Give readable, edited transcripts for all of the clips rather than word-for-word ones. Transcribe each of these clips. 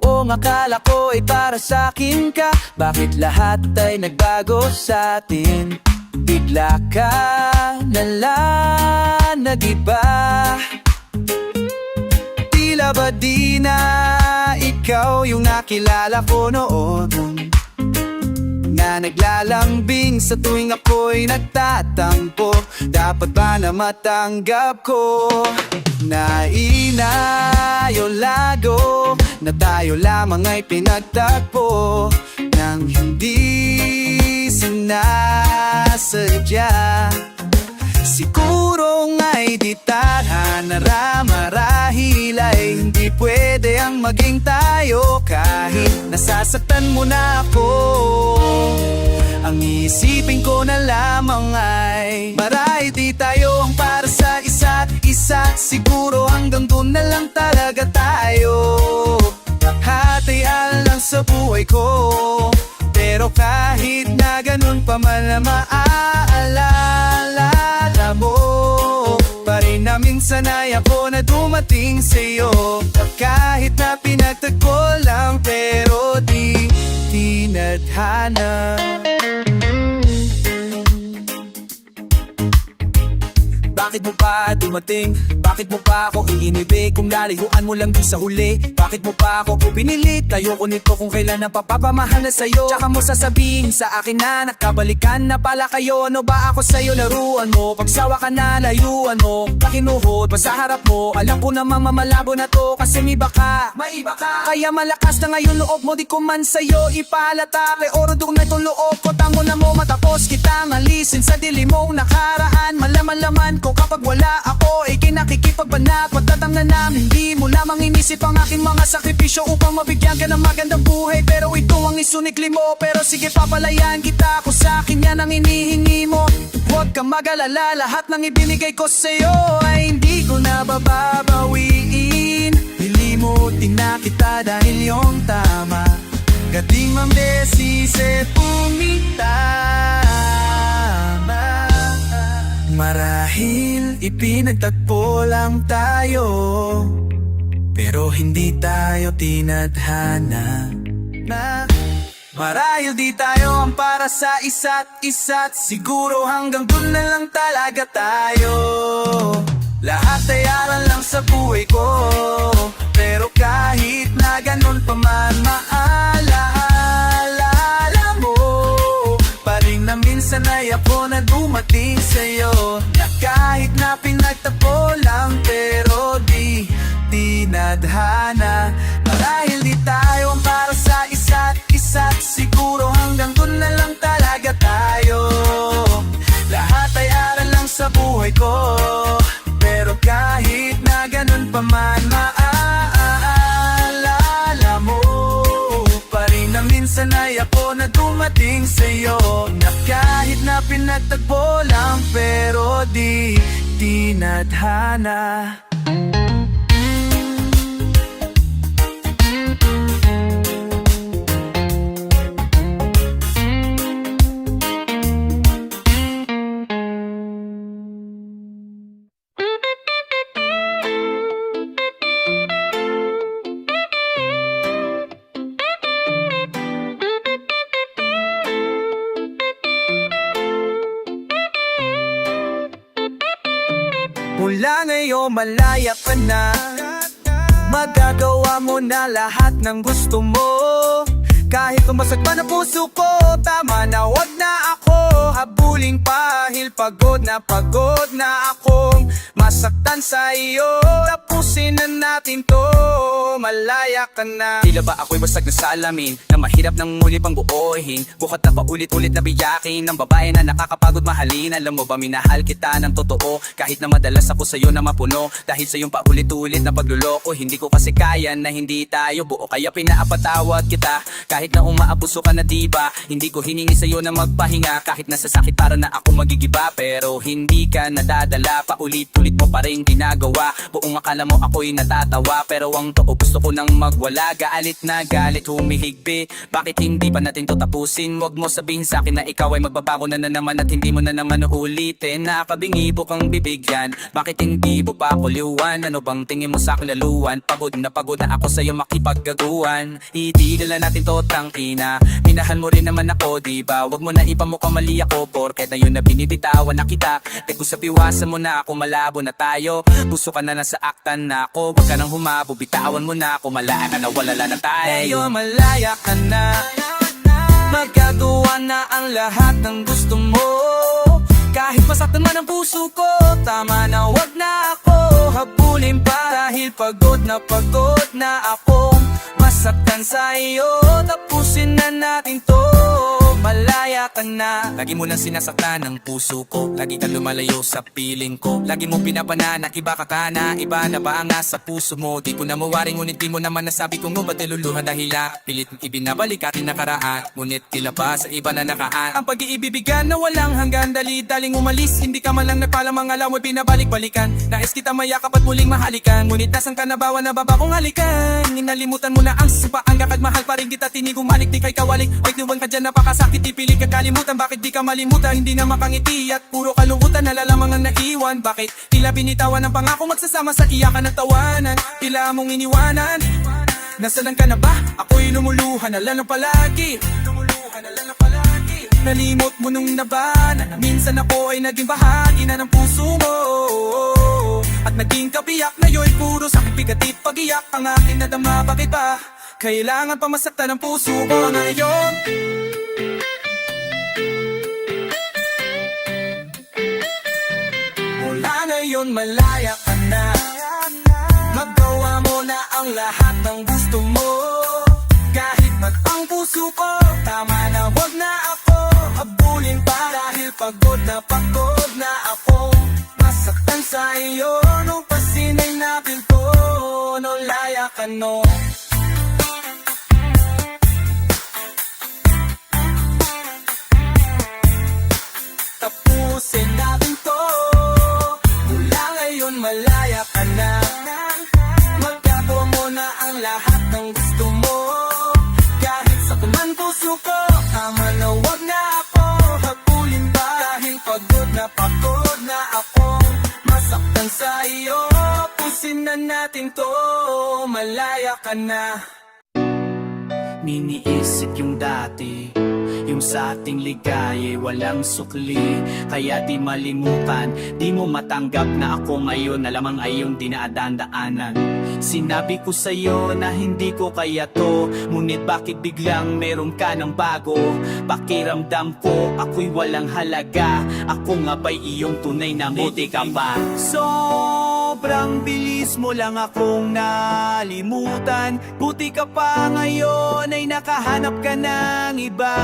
Noong akala ko ay para sa'kin ka, bakit lahat ay nagbago sa'tin? Bigla ka nalang nag-iba. Tila ba di na ikaw yung nakilala ko noon, na naglalambing sa tuwing ako'y nagtatampo? Dapat ba na matanggap ko na inayolago na tayo lamang ay pinagtagpo nang hindi sinasadya? Siguro nga'y di tadhana, marahil ay hindi pwede ang maging tayo. Kahit nasasaktan mo na ako, ang isipin ko na lamang ay marahil di tayo ang para sa isa't isa. Siguro hanggang doon na lang talaga tayo. Hatian lang sa buhay ko, pero kahit na ganun pa man na maaalala mo pa rin na minsan ay ako na dumating sa'yo. Kahit na pinagtagpo lang, pero di tinadhana. Bakit mo pa dumating? Bakit mo pa ako iinibig? Kung nalayuan mo lang din sa huli, bakit mo pa ako pinilit? Ayoko nito kung kailan ang papapamahal na sa'yo. Tsaka mo sasabihin sa akin na nakabalikan na pala kayo. Ano ba ako sa'yo, laruan mo? Pagsawa ka na, layuan mo. Pakinuhod pa sa harap mo. Alam ko namang mamalabo na to kasi may iba ka. Kaya malakas na ngayon loob mo, di ko man sa'yo ipalata. Kay orodong na itong loob ko, tango na mo matapos kitang alisin sa dilim mong nakaraan. Malaman-laman ko kapag wala ako, ika'y nakikipagbanat. Magtatang na namin, hindi mo lamang inisip ang aking mga sakripisyo upang mabigyan ka ng magandang buhay. Pero ito ang isunikli mo. Pero sige, papalayan kita kung sa akin yan ang inihingi mo. Huwag kang mag-alala, lahat ng ibinigay ko sa'yo ay hindi ko na bababawiin. Hilimutin na kita dahil yung tama. Gating mambesise pumitama. Marahil ipinagtagpo lang tayo, pero hindi tayo tinadhana. Marahil di tayo ang para sa isa't isa't siguro hanggang dun na lang talaga tayo. Lahat ay aral lang sa buhay ko, pero kahit na ganun pa man maaalala mo pa rin na minsan ay ako na dumating sa'yo. Na kahit na pinagtapo lang, pero di tinadhana. Marahil di tayo ang para sa isa't isa't siguro hanggang dun na lang talaga tayo. Lahat ay aral lang sa buhay ko, pero kahit na ganun pa man maaalala mo pa rin na minsan ay ako na dumating sa'yo. Na kahit na pinagtagpo lang, pero di tinadhana. Mula ngayon malaya ka na, magagawa mo na lahat ng gusto mo. Kahit tumasag pa na puso ko, tama na, wag na ako habulin pa. Dahil pagod na akong masaktan sa iyo. Tapusin na natin to, malaya ka na. Tila ba ako'y basag na salamin, na mahirap nang muli pang buohin. Bukat na paulit-ulit na biyakin ng babae na nakakapagod mahalin. Alam mo ba minahal kita ng totoo, kahit na madalas ako sa'yo na mapuno. Dahil sa iyong paulit-ulit na pagluloko, hindi ko kasi kaya na hindi tayo buo. Kaya pinaapatawad kita, kahit Kahit na umaabuso ka na diba, hindi ko hiningi sa'yo na magpahinga. Kahit nasa sakit para na ako magigiba, pero hindi ka nadadala. Paulit-ulit mo pa rin ginagawa. Buong akala mo ako'y natatawa, pero ang totoo gusto ko nang magwala. Galit na galit, humihigbi. Bakit hindi pa natin to tapusin? Huwag mo sabihin sa'kin na ikaw ay magbabago na naman, at hindi mo na naman uulitin. Nakabingi po kang bibigyan, bakit hindi mo pa kuliwan? Ano bang tingin mo sa laluan? Pagod na ako sa'yo makipaggaguan. Itigil na natin to, tangina. Minahal mo rin naman ako, diba? Huwag mo na ipamukha mali ako, porket na yun na binibitawan na kita. Teko sa piwasan mo na ako, malabo na tayo. Puso ka na nasa aktan na ako. Huwag ka nang humabo, bitawan mo na ako. Malaya ka na, walala na tayo. Ngayon malaya ka na, magagawa na ang lahat ng gusto mo. Kahit masaktan man ang puso ko, tama na, wag na ako habulin pa. Dahil pagod na ako masaktan sa iyo. Tapusin na natin to, malaya ka na. Lagi mo lang sinasaktan ang puso ko, lagi ka lumalayo sa piling ko. Lagi mo pinapanana, iba ka na, iba na ba ang nasa puso mo? Di ko na mawaring, ngunit di mo naman nasabi kung ba't niluluhan. Dahil pilit ibinabalik ating nakaraan, ngunit tila ba sa iba na nakaan. Ang pag-iibigan na walang hanggan, dali-daling umalis. Hindi ka man lang napalamang alam mo'y binabalik-balikan. Nais kita mayakap at muling mahalikan, ngunit nasan ka na bawa na baba kong halikan. Inalimutan mo na ang sipaan, kakad mahal pa rin kita. Tinigumalik, di kay kawalik. Wait, nuwan ka dyan, napakasakit. Ipilit ka kalimutan, bakit di ka malimutan? Hindi na makangiti at puro kalungkutan, nalalaman ang naiwan. Bakit tila binitawan ang pangako, magsasama sa iyakan at tawanan? Tila mong iniwanan, nasaan ka na ba? Ako'y lumuluhan na lang palagi. Nalimot mo nung naba na minsan ako ay naging bahagi na ng puso mo. At naging kabiyak na yo'y puro sakit, bigat at pag-iyak. Ang aking nadama, bakit ba kailangan pa masaktan ng puso ko ngayon? Mula ngayon malaya ka na, magawa mo na ang lahat ng gusto mo. Kahit ba't ang puso ko, tama na, wag na ako habulin pa. Dahil pagod na ako masaktan sa iyo. Nung pasinay natin to, nung laya ka no. Tapusin natin to, mula ngayon malaya ka na. Magagawa mo na ang lahat ng gusto mo. Kahit sa kuman puso ko, tama na, wag na ako habulin pa. Dahil pagod na ako masaktan sa iyo. Pusin na natin to, malaya ka na. Niniisip yung dati, yung sa ating ligaya walang sukli. Kaya di malimutan, di mo matanggap na ako ngayon na lamang ay yung dinadaan-daanan. Sinabi ko sa'yo na hindi ko kaya to, ngunit bakit biglang meron ka ng bago? Pakiramdam ko ako'y walang halaga, ako nga ba'y iyong tunay na buti ka pa? Sobrang bilis mo lang akong nalimutan, buti ka pa ngayon ay nakahanap ka ng iba.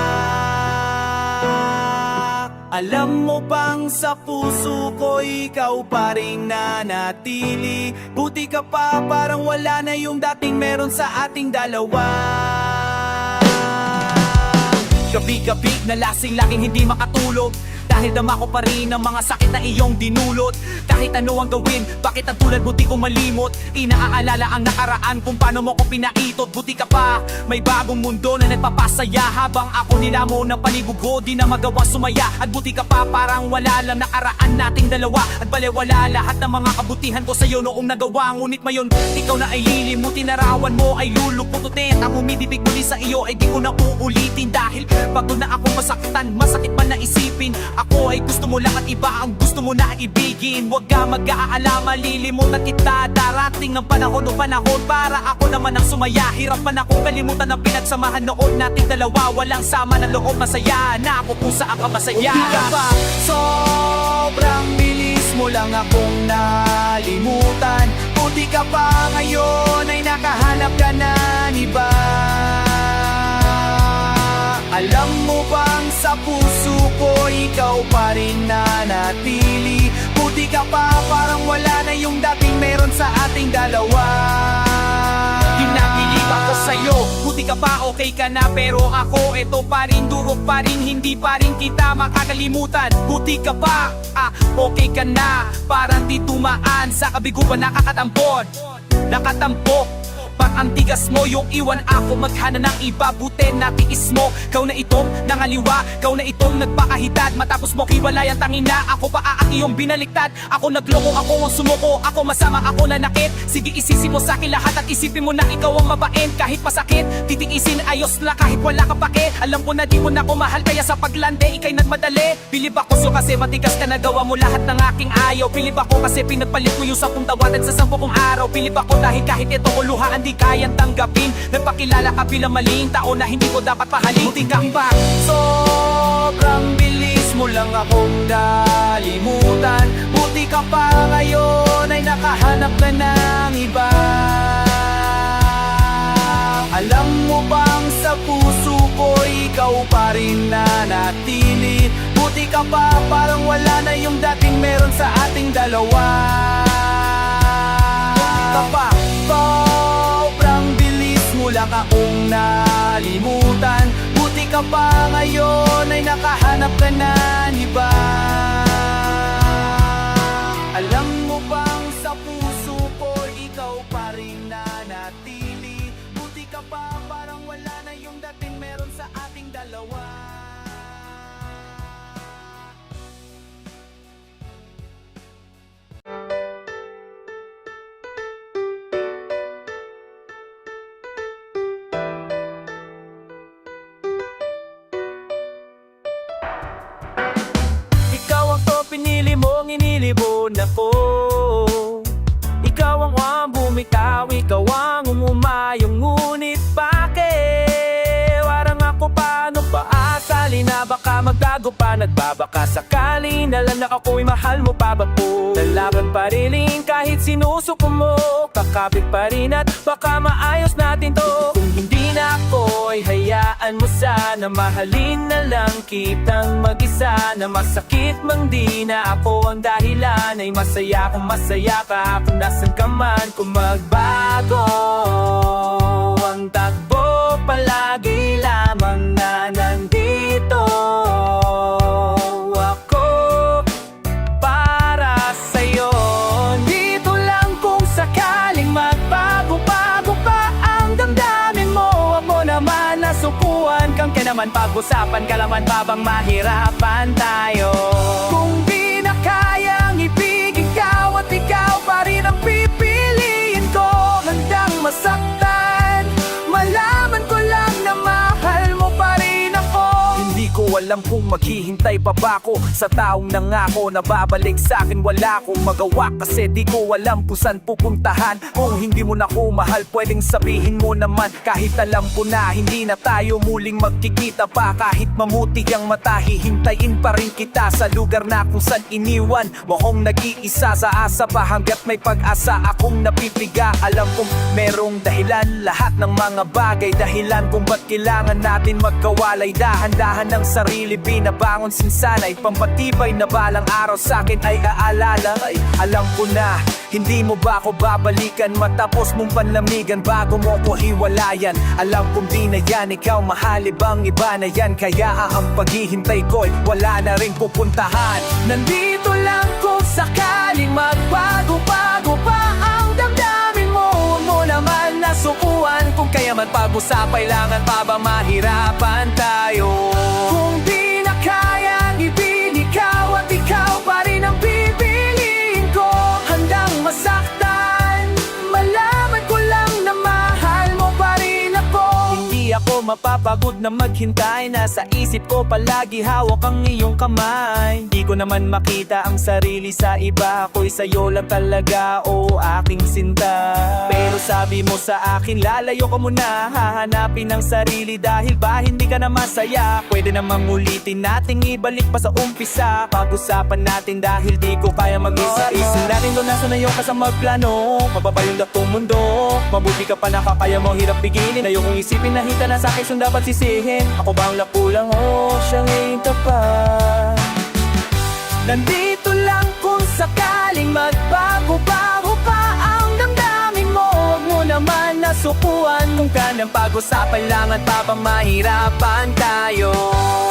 Alam mo bang sa puso ko ikaw pa rin nanatili? Buti ka pa, parang wala na yung dating meron sa ating dalawa. Gabi-gabi na lasing, laging hindi makatulog, dahil dama ko pa rin ang mga sakit na iyong dinulot. Kahit ano ang gawin, bakit ang tulad mo di ko malimot? Inaaalala ang nakaraan kung paano mo ko pinaitot. Buti ka pa, may bagong mundo na nagpapasaya. Habang ako nilamo ng panibugo, di na magawa sumaya. At buti ka pa, parang wala lang nakaraan nating dalawa. At balewala lahat ng mga kabutihan ko sa'yo noong nagawa. Ngunit mayon, ikaw na ay lilimutin, narawan mo ay lulupututin. Ang humidibig muli sa iyo ay di ko na uulitin. Dahil pagod na ako masaktan, masakit man na isipin. Ako ay gusto mo lang at iba ang gusto mo na ibigin. Huwag ka mag-aalala, malilimutan kita. Darating ng panahon o panahon para ako naman ang sumaya. Hirap man akong kalimutan ang pinagsamahan noon nating dalawa. Walang sama ng loob, masaya na ako kung saan ka masaya. Hindi ka ba? Sobrang bilis mo lang akong nalimutan, buti ka pa ngayon ay nakahanap ka ng iba. Alam mo bang sa puso ko ikaw pa rin nanatili? Buti ka pa, parang wala na yung dating meron sa ating dalawa. Ginagilip ako sa sa'yo. Buti ka pa, okay ka na, pero ako eto pa rin, durog pa rin, hindi pa rin kita makakalimutan. Buti ka pa, okay ka na, parang di tumaan sa kabiguan, nakakatampon, nakatampok. Ang tigas mo, yung iwan ako maghana ng iba. Buti na tiis mo, kau na itong nangaliwa, kau na itong nagpakahitad. Matapos mo kiwalay ang tangina, ako pa ang iyong binaliktad. Ako nagloko, ako ang sumuko, ako masama, ako nanakit. Sige isisi mo sa akin lahat at isipin mo na ikaw ang mabait. Kahit masakit, titiisin ayos la kahit wala ka pake. Alam ko na di mo na ko mahal, kaya sa paglande ikay nagmadali. Bilib ako so kasi matigas ka, nagawa mo lahat ng aking ayaw. Bilib ako kasi pinagpalit ko yung 10 tawanan sa 10 kong araw. Bilib ako dahil kahit ito ko luhaan di kayang tanggapin. Nagpakilala ka bilang maling tao na hindi ko dapat pahalin. Buti ka pa, sobrang bilis mo lang akong nalimutan. Buti ka pa ngayon ay nakahanap ka ng iba. Alam mo bang sa puso ko ikaw pa rin nanatili. Buti ka pa, parang wala na yung dating meron sa ating dalawa. Kapag sobrang bilis mo lang akong nalimutan. Buti ka pa ngayon ay nakahanap ka na iba. Alam mo bang sa puso ko ikaw pa rin nanatili. Buti ka pa, parang wala na yung dating meron sa ating dalawa. Pinili mong inilibon ako. Ikaw ang bumitaw, ikaw ang umumayong. Ngunit bakit? Warang ako paano ba asali na baka magdago pa? Nagbabaka sakali na lang na ako'y mahal mo pa ba po? Lalaban pa rin kahit sinusuko mo. Kakapit pa rin at baka maayos natin to. Kung hindi na ako'y hayaan mo sana. Mahalin na lang kitang mag-isa. Na masakit mang di na ako ang dahilan. Ay masaya kung masaya ka. Kung nasan ka man, kung magbago ang takbo, palagi lamang na nandito ako para sa'yo. Dito lang kung sakaling magbago-bago pa ang damdamin mo. Huwag mo naman nasukuan kang naman pag-usapan ka naman pa bang mahirapan tayo. Kung di na kayang ibig ikaw at ikaw pa rin ang pipiliin ko. Handang masaktan, malaman ko lang na mahal mo pa rin ako. Hindi ko alam kung maghihintay pa ba ako sa taong nangako na babalik sa akin. Wala akong magawa kasi di ko alam kung saan pupuntahan. Kung hindi mo na ko mahal, pwedeng sabihin mo naman. Kahit alam ko na hindi na tayo muling magkikita pa. Kahit mamuti ang mata, hihintayin pa rin kita sa lugar na kung saan iniwan mo akong nag-iisa. Sa asa pa hanggat may pag-asa akong napipiga. Alam kong merong dahilan lahat ng mga bagay. Dahilan kung ba't kailangan natin magkawalay. Dahan-dahan ng sarili binabangon sinsanay. Pampatibay na balang araw sa'kin ay aalala. Ay, alam ko na hindi mo ba ako babalikan matapos mong panlamigan bago mo ko hiwalayan. Alam kong di na yan ikaw mahal, ibang iba na yan. Kaya ang paghihintay ko'y wala na rin pupuntahan. Nandito lang kung sakaling magbago-bago pa ang damdamin mo. Huwag mo naman nasukuan kung kaya man pag-usapay langan pa ba mahirapan tayo. Kung di na kayang ibig ikaw at ikaw pa rin ang pipiliin ko. Handang masaktan, malaman ko lang na mahal mo pa rin ako. Hindi ako mapapagod na maghintay. Nasa isip ko palagi hawak ang iyong kamay. Di ko naman makita ang sarili sa iba. Ako'y sa'yo lang talaga, o aking sinta. Pero sabi mo sa akin lalayo ka muna. Hahanapin ang sarili dahil ba hindi ka na masaya. Pwede namang ulitin nating ibalik pa sa umpisa. Pag-usapan natin dahil di ko kaya mag-isa. Isin natin doon nasa na yung kasamang plano. Mababa yung dakong mundo. Mabuti ka pa nakakaya mo hirap biginin. Ayokong isipin na hita na sa'kin sung dapat sisihin. Ako ba ang lapulang o siyang itapat? Nandito lang kung sakaling magbago-bago pa ang damdamin mo. Huwag mo naman kasukuan. Kung ka nang pag-usapan lang at papamahirapan tayo.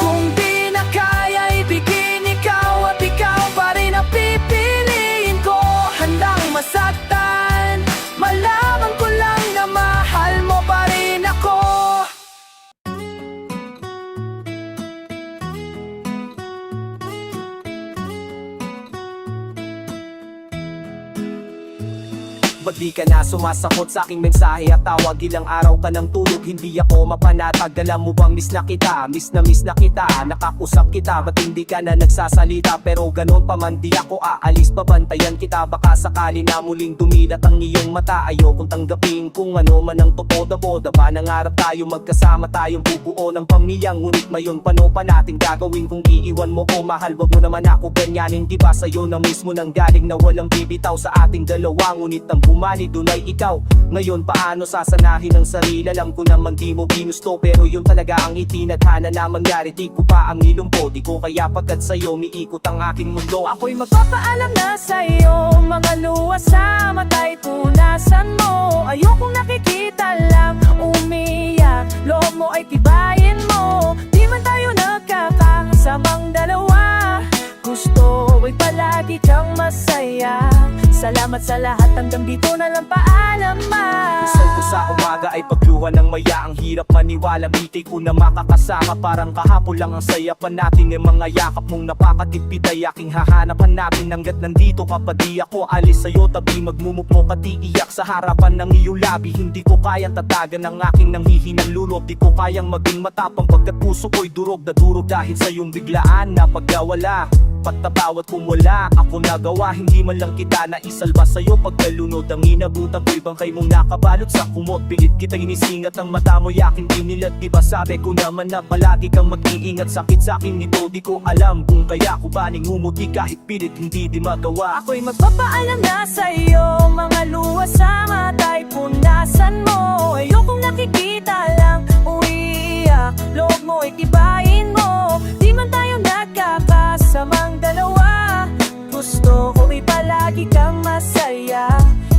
Kung di na kaya ibigin ikaw at ikaw pa rin ang pipiliin ko. Handang masaktan, malaman ko lang na mahal mo pa rin ako. Ba't di ka na sumasagot sa aking mensahe at tawag? Ilang araw ka ng tulog, hindi ako mapanatag. Alam mo bang miss na kita, miss na kita. Nakakusap kita, ba't hindi ka na nagsasalita? Pero ganon pa man di ako aalis, babantayan kita. Baka sakali na muling dumilat ang iyong mata. Ayokong tanggapin kung ano man ang totoo. Boda ba nangarap tayo, magkasama tayong bubuo ng pamilya. Ngunit mayon paano pa natin gagawin kung iiwan mo ko? Mahal, wag mo naman ako ganyanin. Di ba sa'yo na mismo nang galing na walang bibitaw sa ating dalawa? Ngunit ang bumani dun ay ikaw. Ngayon paano sasanahin ang sarili? Alam ko naman di mo ginusto, pero yun talaga ang itinadhana na mangyari. Di ko pa ang nilumpo, di ko kaya pagkat sa'yo miikot ang aking mundo. Ako'y magpapaalam na sa'yo, mga luwas sa mata'y punasan mo. Ayokong nakikita lang umiyak, loob mo ay tibayin mo. Di man tayo nagkakasamang dalawa, gusto ay palagi kang masaya. Salamat sa lahat, hanggang dito na lang, paalam ma. Minsan ko sa umaga ay pagluha ng maya. Ang hirap maniwala, biti ko na makakasama. Parang kahapon lang ang saya pa natin. Yung mga yakap mong napakatipid ay aking hahanapan natin. Hanggat nandito ka pa di ako alis sa'yo tabi. Magmumukmo ka di iyak sa harapan ng iyong labi. Hindi ko kayang tatagan ng aking nanghihinang lulot. Di ko kayang maging matapang pagkat puso ko'y durog na durog dahil sa iyong biglaan na pagkawala. Pagtabawat kung wala ako nagawa, hindi man lang kita na isalba sa'yo. Pagkalunod ang inabutan ko'y bangkay mong nakabalot sa kumot. Pilit kita inisingat ang mata mo, yakin dinilat. Diba sabi ko naman na palagi kang mag-iingat. Sakit sa'kin nito, di ko alam kung kaya ko ba ningumuti kahit pilit hindi di magawa. Ako'y magpapaalam na sa'yo, mga luwas sa mata'y punasan mo. Ayokong nakikita lang uiiyak, loob mo ay tibayin mo. Di man tayo nagkakasamang dalawa, gusto ko ay palagi kang masaya.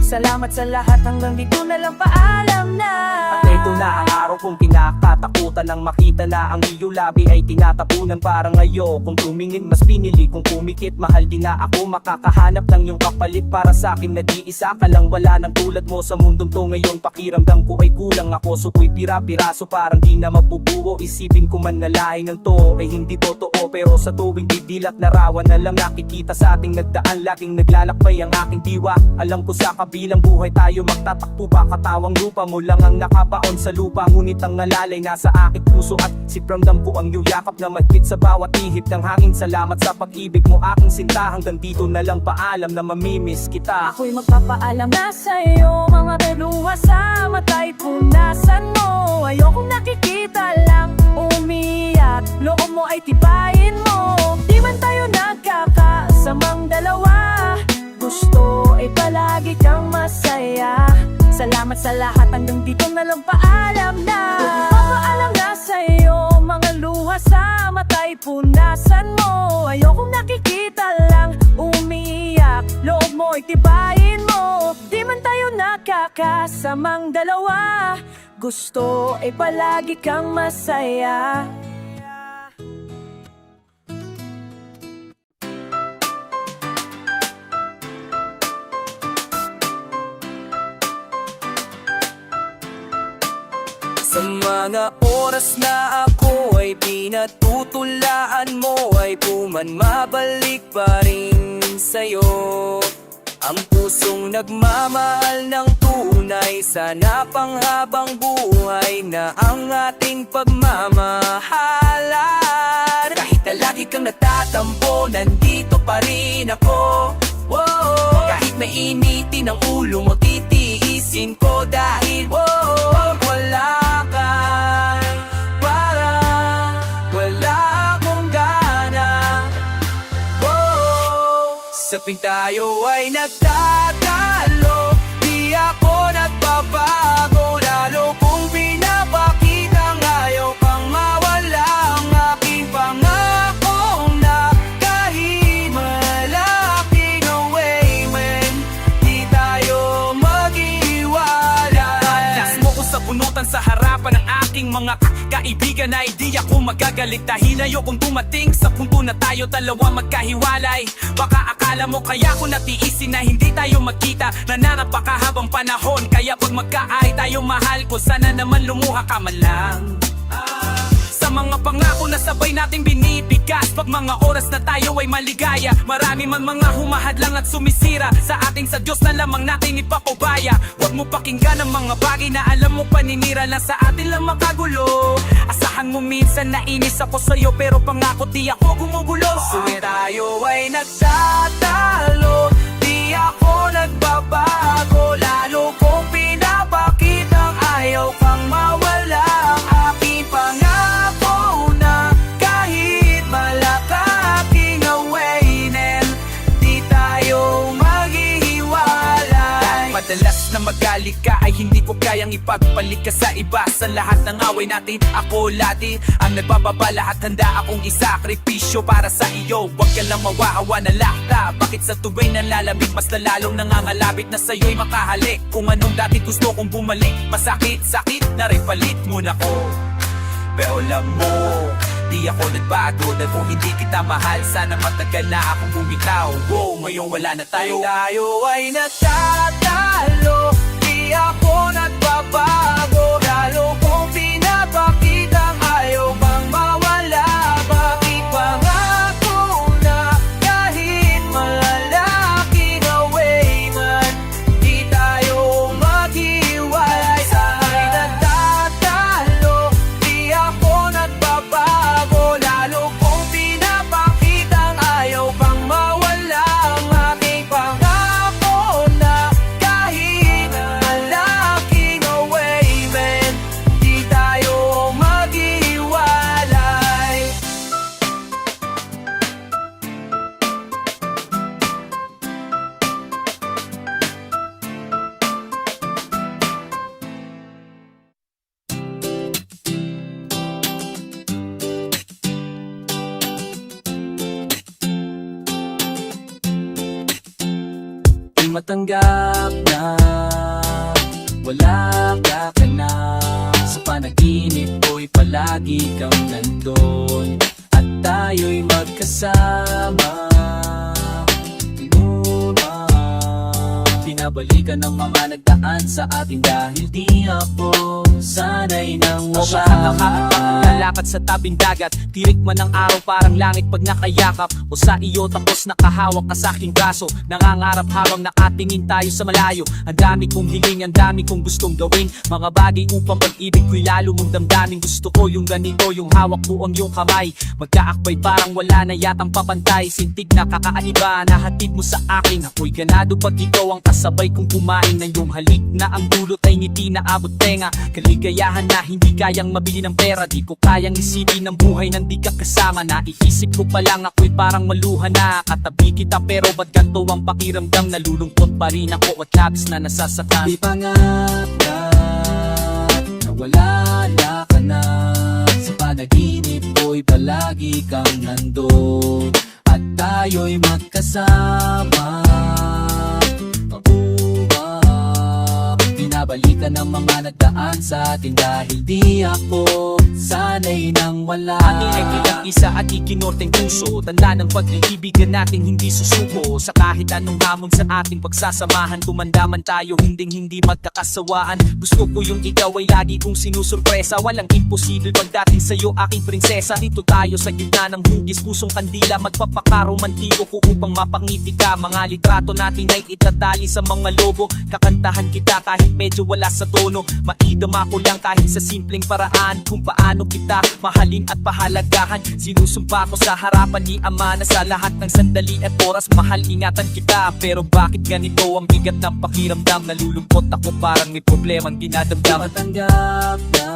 Salamat sa lahat, hanggang dito na lang, paalam na. At ito na ang araw kong kinakatakutan nang makita na ang iyong labi ay tinatapunan. Parang ngayon kung tumingin mas pinili kung pumikit. Mahal din na ako, makakahanap ng iyong kapalit. Para sa akin na di isa ka lang, wala nang tulad mo sa mundong to. Ngayon pakiramdam ko ay kulang ako, so ko'y pira-piraso parang di na mabubuo. Isipin ko man na laing ng to ay hindi totoo, pero sa tuwing didilat na rawan na lang nakikita sa ating nagdaan. Laging naglalakbay ang aking diwa. Alam ko sa kabilang buhay tayo magtatakbo pa. Katawang lupa mo lang ang nakabaon sa lupa, ngunit ang alalay nasa aking puso at sipramdam ko ang iyong yakap na magpit sa bawat ihip ng hangin. Salamat sa pag-ibig mo aking sinta, hanggang dito na lang, paalam na mamimiss kita. Ako'y magpapaalam na sa'yo, mga luwas sa mata'y punasan mo. Ayokong nakikita lang umiyak, loob mo ay tibayin mo. Di man tayo nagkakasamang dalawa, gusto ay palagi kang masaya. Salamat sa lahat, hanggang dito na lang, paalam na. Papaalam na sa'yo, mga luwas sa mata'y punasan mo. Ayokong nakikita lang umiiyak, loob mo ay tibayin mo. Di man tayo nakakasamang dalawa, gusto ay palagi kang masaya. Sa mga oras na ako ay pinatutulaan mo, ay pumanmabalik pa rin sa'yo. Ang pusong nagmamahal ng tunay, sana panghabang buhay na ang ating pagmamahalan. Kahit na lagi kang natatampo, nandito pa rin ako. Whoa. Kahit mainitin ang ulo mo, titiisin ko dahil wala ka. Parang wala akong gana. Sa tuwing tayo ay nagtatalo, di ako nagbabago. Lalo kung pinapakitang ayaw kang mawala ang aking pangako na kahit malaking away man, di tayo mag-iwalay. mga kaibigan na hindi ako magagalit dahil ayokong dumating sa punto na tayo dalawa magkahiwalay. Baka akala mo kaya ko natiisin na hindi tayo magkita, nangarap pa kahabang panahon, kaya pag magkaay tayo mahal ko, sana naman lumuha ka man lang. Sa mga pangako na sabay nating binibigas, pag mga oras na tayo ay maligaya, marami man mga humahadlang at sumisira sa ating sa Diyos na lamang nating ipapabaya. Huwag mo pakinggan ang mga bagay na alam mo paninira lang sa atin lang makagulo. Asahan mo minsan nainis ako sa'yo, pero pangako di ako gumugulo. Kung tayo ay nagtatalo, di ako nagbabago, lalo kong pinapakitang ayaw kang mawala. Aking pangako na kahit malakaking awainin, di tayo maghihiwalay. Madalas na magalit ka ay hindi ko kayang ipagpalit ka sa iba. Sa lahat ng away natin, ako lati ang nagbababa, lahat handa akong isakripisyo para sa iyo. Huwag ka lang mawahawa na lakta, bakit sa tuwing nalalamig mas lalalong nangangalapit na sa'yo'y makahalik. Kung anong dati gusto kong bumalik, masakit-sakit na rin palit mo na ko. Pero alam mo, di ako nagbago, dahil kung hindi kita mahal, sana matagal na akong bumitaw. Wow, ngayon wala na tayo. Tayo ay natatalo, di ako nagbabago, lalo kong pinapakitang ayaw bang mawala. Bakit pangako na kahit malalaking away man, di tayo maghiwalay. Sa'y natatalo, di ako nagbabago, lalo kong pinapakitang ayaw bang mawala. Ang aking pangako na kahit malaking away man, di tayo maghiwalay. Di matanggap na wala ka na, sa panaginip ko'y palagi kang nandun, at tayo'y magkasama. Pinabalikan ng mga nagdaan sa atin dahil di ako sanay nang wala. Lalakad sa tabing dagat, tirik man ng araw parang langit pag nakayakap, o sa iyo tapos nakahawak ka sa aking braso. Nangangarap habang nakatingin tayo sa malayo, ang dami kong hiling, ang dami kong gustong gawin, mga bagay upang pag-ibig ko'y lalo mong damdamin. Gusto ko yung ganito, yung hawak mo ang iyong kamay, magkaakbay parang wala na yatang papantay. Sintig na kakaiba na hatid mo sa akin, ako'y ganado pag ikaw ang kasabay kong kumain ng iyong halik na ang dulot ay ngiti na abot tenga. Kaligayahan na hindi kayang mabili ng pera, di ko kayang isipin ng buhay nang di ka kasama. Naiisip ko pa lang ako'y parang maluha na, katabi kita pero ba't ganito ang pakiramdam? Nalulungkot pa rin ako at labis na nasasaktan. Di pangarap na wala ka na, sa panaginip ko'y palagi kang nandun, at tayo'y magkasama. Pinabalikan ng mga nagdaan sa atin dahil di ako sanay nang wala. Ating ay bilang isa at ikinorteng puso, tanda ng pag-iibigan natin hindi susuko. Sa kahit anong hamon sa ating pagsasamahan, tumandaman tayo hindi magkakasawaan. Gusto ko yung ikaw ay lagi kong sinusurpresa, walang imposible pagdating sa'yo aking prinsesa. Dito tayo sa gitna ng hugis, pusong kandila, magpapakaromantiko ko upang mapangiti ka. Mga litrato natin ay itatali sa mga lobo, kakantahan kita kahit medyo wala sa tono. Maidama ko lang kahit sa simpleng paraan kung paano kita mahalin at pahalagahan. Sinusumpa ko sa harapan ni Ama na sa lahat ng sandali at oras mahal ingatan kita. Pero bakit ganito ang bigat ng pakiramdam? Nalulungkot ako parang may problemang dinadamdam. Matanggap na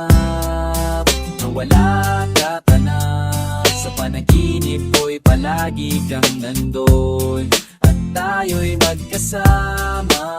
wala ka na, sa panaginip ko'y palagi kang nandun, at tayo'y magkasama.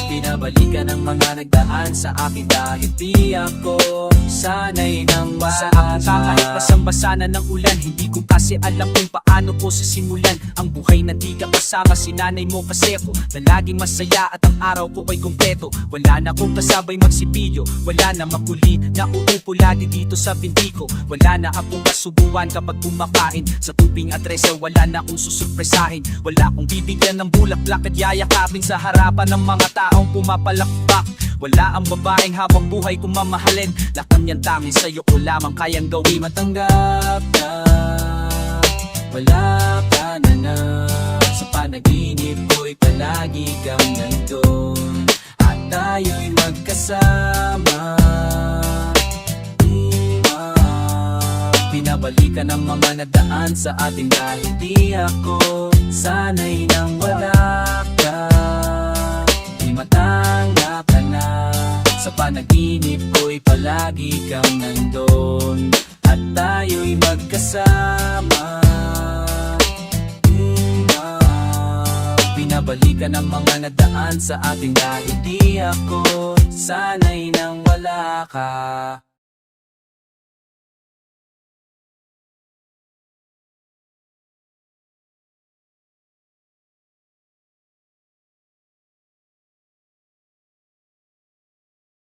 Pinabalikan ng ng mga nagdaan sa akin dahil di ako sanay ng bata. Sa akin kahit basang-basa na ng ulan, hindi ko kasi alam kung paano ko sisimulan ang buhay na di ka kasama si nanay mo. Kasi ako na laging masaya at ang araw ko ay kumpleto. Wala na akong kasabay magsipilyo, wala na makuli na uupo lagi dito sa pinti ko. Wala na akong kasubuan kapag kumakain sa tubing at resa. Wala na akong susurpresahin, wala akong bibigyan ng bulaklak at yayakapin sa harapan ng mga taong pumapalakpak. Wala ang babaeng habang buhay kong mamahalin. Lakan yan tanging sa'yo ko lamang kayang gawin. Matanggap na wala ka na sa panaginip ko'y palagi kang nandun at tayo'y magkasama. Pinabalikan ng mga nadaan sa ating dahil di ako sanay nang wala ka. Di matanggap ka na sa panaginip ko'y palagi kang nandun at tayo'y magkasama. Pinabalikan ng mga nadaan sa ating dahil di ako sanay nang wala ka.